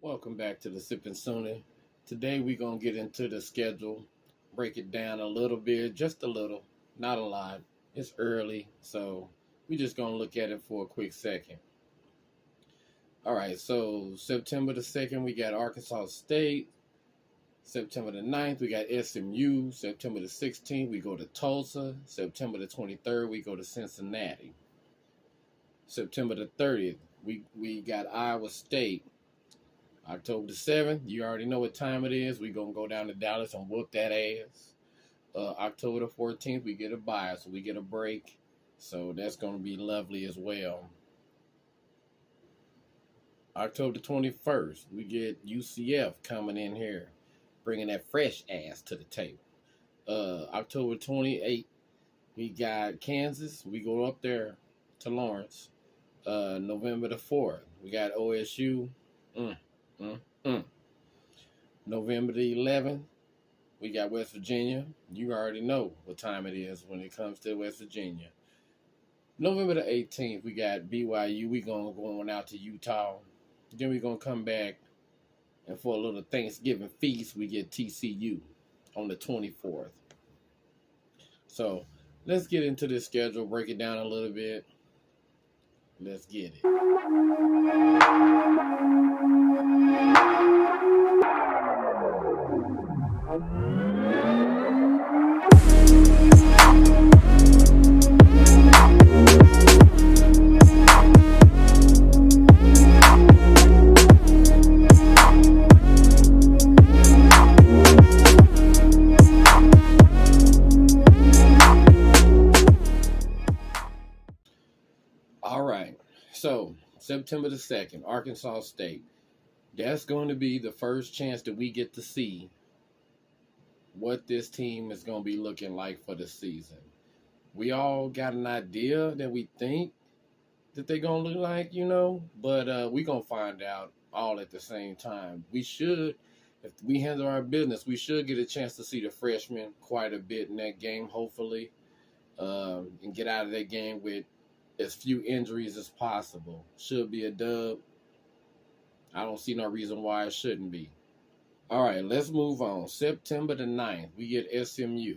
Welcome back to the Sipping Sooner. Today we're going to get into the schedule, break it down a little bit, just a little, not a lot. It's early, so we're just going to look at it for a quick second. All right, so September the 2nd, we got Arkansas State. September the 9th, we got SMU. September the 16th, we go to Tulsa. September the 23rd, we go to Cincinnati. September the 30th, we got Iowa State. October the 7th, you already know what time it is. We're going to go down to Dallas and whoop that ass. October the 14th, we get a bye, so we get a break. So that's going to be lovely as well. October the 21st, we get UCF coming in here, bringing that fresh ass to the table. October 28th, we got Kansas. We go up there to Lawrence. November the 4th, we got OSU. November the 11th, we got West Virginia. You already know what time it is when it comes to West Virginia. November the 18th, we got BYU. We going out to Utah. Then we're going to come back, and for a little Thanksgiving feast, we get TCU on the 24th. So let's get into this schedule, break it down a little bit. Let's get it. All right, so September the 2nd, Arkansas State. That's going to be the first chance that we get to see what this team is going to be looking like for the season. We all got an idea that we think that they're going to look like, but we're going to find out all at the same time. We should, if we handle our business, we should get a chance to see the freshmen quite a bit in that game, hopefully, and get out of that game with as few injuries as possible. Should be a dub. I don't see no reason why it shouldn't be. All right, let's move on. September the 9th, we get SMU.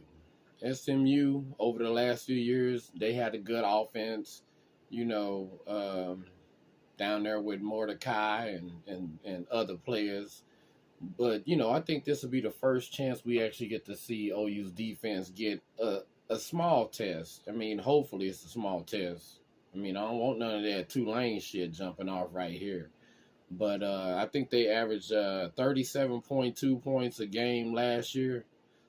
SMU, over the last few years, they had a good offense, down there with Mordecai and other players. But, I think this will be the first chance we actually get to see OU's defense get a small test. I mean, hopefully it's a small test. I mean, I don't want none of that Tulane shit jumping off right here. But I think they averaged 37.2 points a game last year.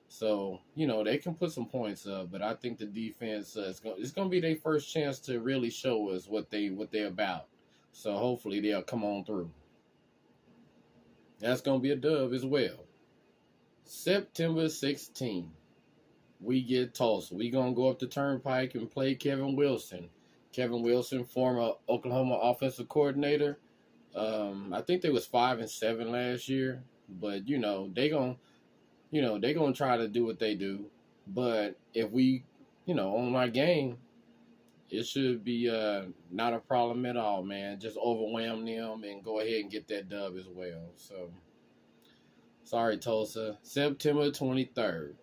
So, they can put some points up. But I think the defense, it's going to be their first chance to really show us what they're about. So hopefully they'll come on through. That's going to be a dub as well. September 16th, we get Tulsa. We're going to go up the Turnpike and play Kevin Wilson. Kevin Wilson, former Oklahoma offensive coordinator. I think they was 5-7 last year, but they gonna try to do what they do. But if we, on our game, it should be not a problem at all, man. Just overwhelm them and go ahead and get that dub as well. So, sorry, Tulsa. September 23rd,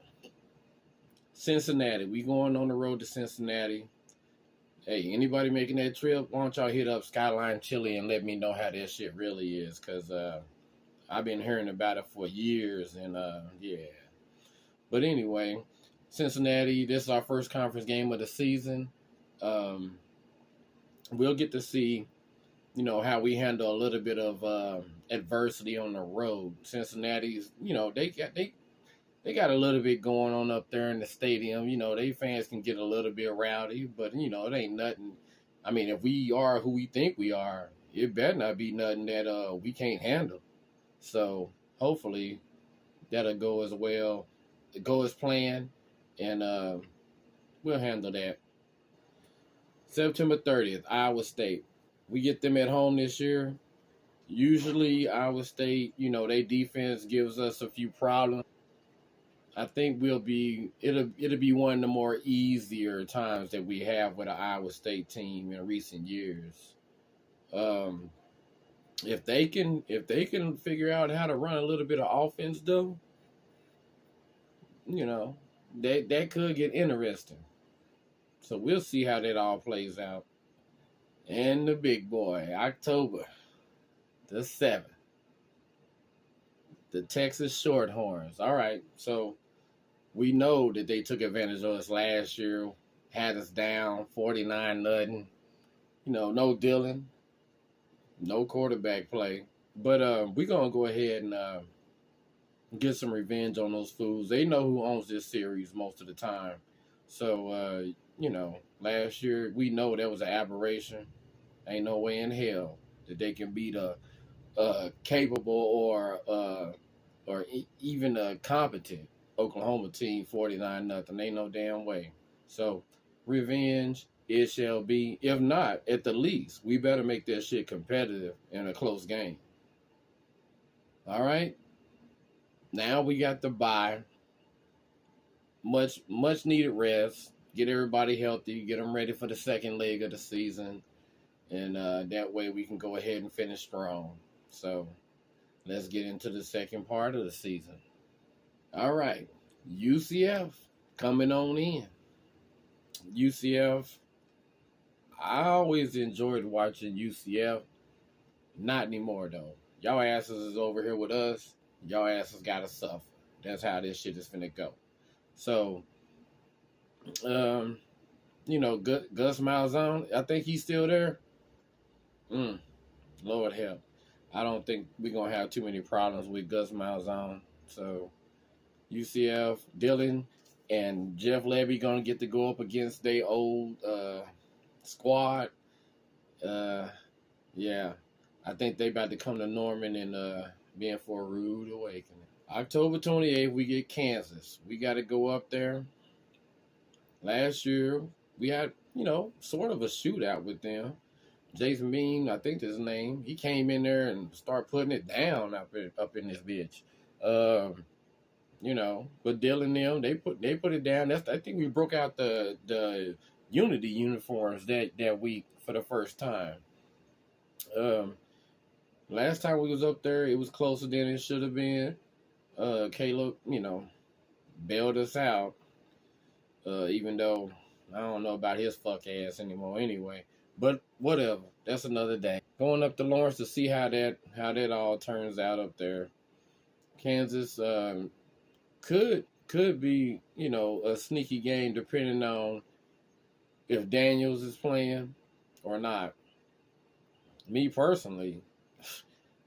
Cincinnati. We going on the road to Cincinnati. Hey, anybody making that trip, why don't y'all hit up Skyline Chili and let me know how that shit really is, because I've been hearing about it for years, and yeah. But anyway, Cincinnati, this is our first conference game of the season. We'll get to see, how we handle a little bit of adversity on the road. Cincinnati's, they got a little bit going on up there in the stadium. They fans can get a little bit rowdy, but, it ain't nothing. I mean, if we are who we think we are, it better not be nothing that we can't handle. So hopefully that'll go as well, go as planned, and we'll handle that. September 30th, Iowa State. We get them at home this year. Usually Iowa State, their defense gives us a few problems. I think it'll be one of the more easier times that we have with an Iowa State team in recent years. if they can figure out how to run a little bit of offense though, you know, that could get interesting. So we'll see how that all plays out. And the big boy, October the 7th, the Texas Shorthorns. All right, so we know that they took advantage of us last year, had us down 49-0. No Dillon, no quarterback play. But we're going to go ahead and get some revenge on those fools. They know who owns this series most of the time. So, last year, we know that was an aberration. Ain't no way in hell that they can beat a capable or even a competent Oklahoma team 49-0. Ain't no damn way. So, revenge, it shall be. If not, at the least, we better make that shit competitive in a close game. All right? Now we got the bye. Much needed rest. Get everybody healthy. Get them ready for the second leg of the season. And that way we can go ahead and finish strong. So, let's get into the second part of the season. All right. UCF coming on in. UCF, I always enjoyed watching UCF. Not anymore, though. Y'all asses is over here with us. Y'all asses gotta suffer. That's how this shit is finna go. So, Gus Malzahn, I think he's still there. Lord help. I don't think we're going to have too many problems with Gus Malzahn. So, UCF, Dillon, and Jeff Lebby going to get to go up against their old squad. Yeah. I think they about to come to Norman and be in for a rude awakening. October 28th, we get Kansas. We got to go up there. Last year, we had, sort of a shootout with them. Jason Bean, I think his name, he came in there and started putting it down up in this bitch. But Dylan and them, they put it down. I think we broke out the Unity uniforms that week for the first time. Last time we was up there, it was closer than it should have been. Caleb, bailed us out. Even though I don't know about his fuck ass anymore anyway. But whatever. That's another day. Going up to Lawrence to see how that all turns out up there. Kansas could be, a sneaky game depending on if Daniels is playing or not. Me personally,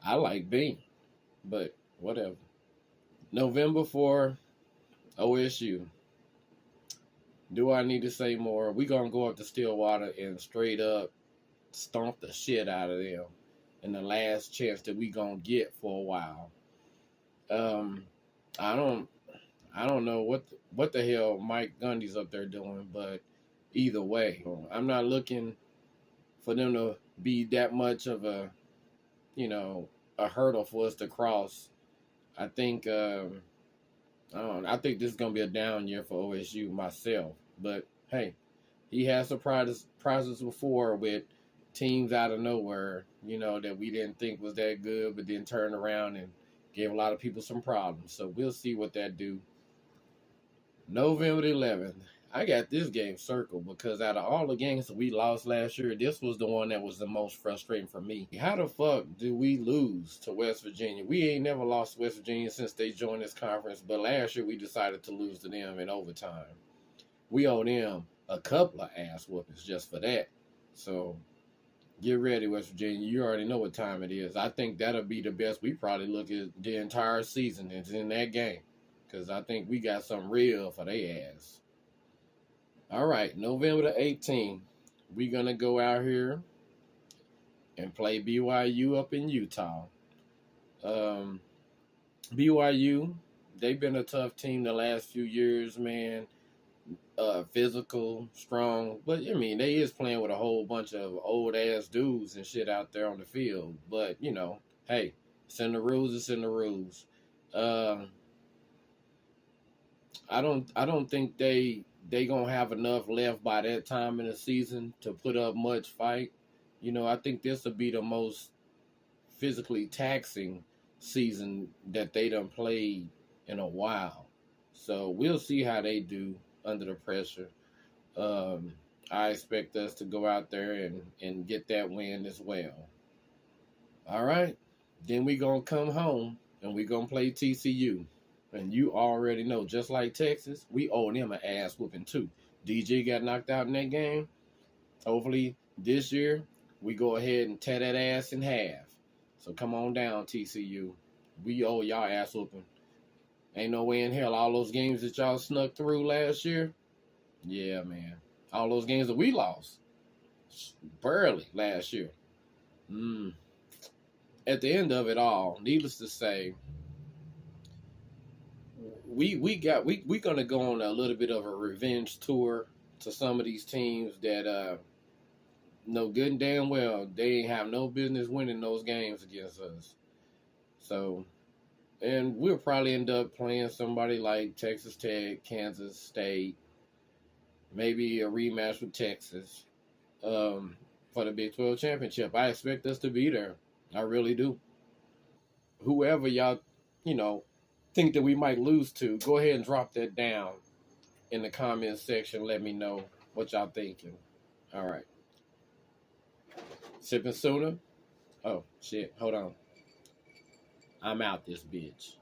I like Bean, but whatever. November for OSU. Do I need to say more? We're going to go up to Stillwater and straight up stomp the shit out of them in the last chance that we going to get for a while. I don't know what the hell Mike Gundy's up there doing, but either way, I'm not looking for them to be that much of a hurdle for us to cross. I think I think this is going to be a down year for OSU myself. But, hey, he has surprises before with teams out of nowhere, that we didn't think was that good, but then turned around and gave a lot of people some problems. So we'll see what that do. November 11th. I got this game circled because out of all the games that we lost last year, this was the one that was the most frustrating for me. How the fuck do we lose to West Virginia? We ain't never lost to West Virginia since they joined this conference, but last year we decided to lose to them in overtime. We owe them a couple of ass whoopings just for that. So get ready, West Virginia. You already know what time it is. I think that'll be the best we probably look at the entire season. It's in that game because I think we got something real for their ass. All right, November the 18th, we're going to go out here and play BYU up in Utah. BYU, they've been a tough team the last few years, man. Physical, strong. But, they is playing with a whole bunch of old-ass dudes and shit out there on the field. But, hey, it's in the rules, it's in the rules. I don't think they gonna have enough left by that time in the season to put up much fight. I think this will be the most physically taxing season that they done played in a while. So we'll see how they do under the pressure. I expect us to go out there and get that win as well. All right. Then we going to come home and we going to play TCU. And you already know, just like Texas, we owe them an ass whooping too. DJ got knocked out in that game. Hopefully this year we go ahead and tear that ass in half. So come on down, TCU. We owe y'all ass whooping. Ain't no way in hell all those games that y'all snuck through last year. Yeah, man. All those games that we lost. Barely last year. At the end of it all, needless to say, we gonna go on a little bit of a revenge tour to some of these teams that know good and damn well they ain't have no business winning those games against us. So, and we'll probably end up playing somebody like Texas Tech, Kansas State, maybe a rematch with Texas for the Big 12 championship. I expect us to be there. I really do. Whoever y'all, think that we might lose to, go ahead and drop that down in the comments section. Let me know what y'all thinking. All right. Sipping sooner? Oh, shit. Hold on. I'm out this bitch.